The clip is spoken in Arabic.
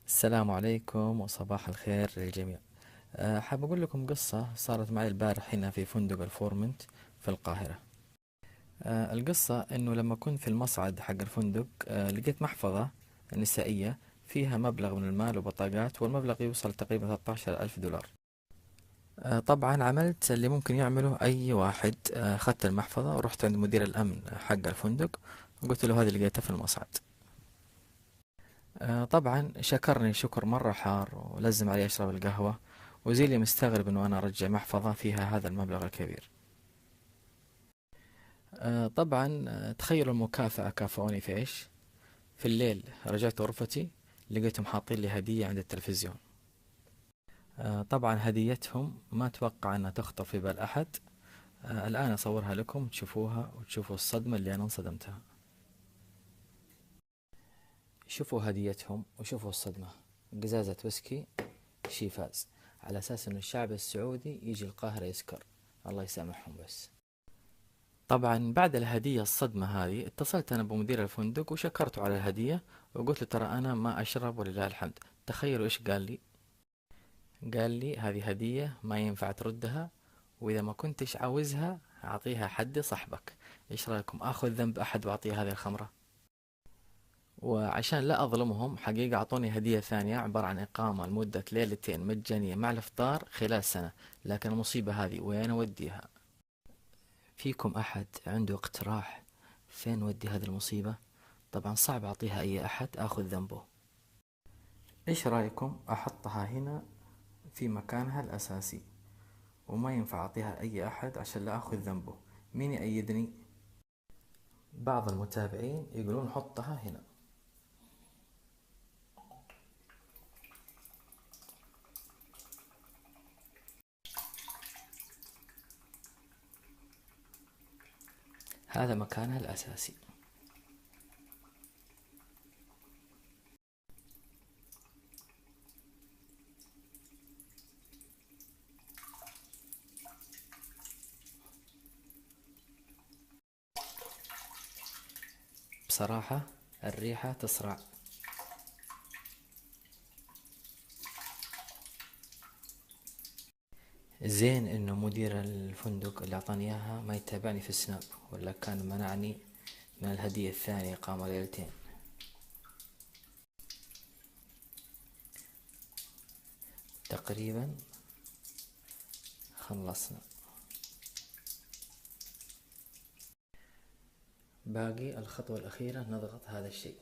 السلام عليكم وصباح الخير للجميع. حاب أقول لكم قصة صارت معي البارح هنا في فندق الفورمنت في القاهرة. القصة إنه لما كنت في المصعد حق الفندق لقيت محفظة نسائية فيها مبلغ من المال وبطاقات، والمبلغ يوصل تقريبا 13 ألف دولار. طبعا عملت اللي ممكن يعمله أي واحد. أخذت المحفظة ورحت عند مدير الأمن حق الفندق وقلت له هذه لقيتها في المصعد. طبعا شكرني شكر مرة حار ولزم علي أشرب القهوة، وزي لي مستغرب إنه أنا أرجع محفظة فيها هذا المبلغ الكبير. طبعا تخيلوا المكافأة كافئوني في إيش؟ في الليل رجعت غرفتي لقيتهم حاطين لي هدية عند التلفزيون. طبعا هديتهم ما أتوقع أنها تخطر في بال أحد. الآن أصورها لكم تشوفوها وتشوفوا الصدمة اللي أنا انصدمتها. شوفوا هديتهم وشوفوا الصدمة. قزازة ويسكي شيفاز، على أساس أن الشعب السعودي يجي القاهرة يسكر. الله يسامحهم بس. طبعا بعد الهدية الصدمة هذه اتصلت أنا بمدير الفندق وشكرته على الهدية، وقلت له ترى أنا ما أشرب ولله الحمد. تخيلوا إيش قال لي؟ قال لي هذه هدية ما ينفع تردها، وإذا ما كنتش عاوزها أعطيها حد صاحبك. إيش رأيكم آخذ ذنب أحد وأعطيه هذه الخمرة؟ وعشان لا أظلمهم حقيقة أعطوني هدية ثانية عبارة عن إقامة لمدة ليلتين مجانية مع الإفطار خلال سنة. لكن المصيبة هذه وين أوديها؟ فيكم أحد عنده اقتراح فين ودي هذه المصيبة؟ طبعا صعب أعطيها أي أحد آخذ ذنبه. إيش رأيكم أحطها هنا في مكانها الأساسي، وما ينفع أعطيها أي أحد عشان لا أخذ ذنبه؟ مين يأيدني؟ بعض المتابعين يقولون حطها هنا. هذا مكانها الأساسي. بصراحة الريحة تصرع. زين انه مدير الفندق اللي اعطاني اياها ما يتابعني في السناب، ولا كان منعني من الهدية الثانية إقامة ليلتين. تقريبا خلصنا. باقي الخطوة الأخيرة نضغط هذا الشيء.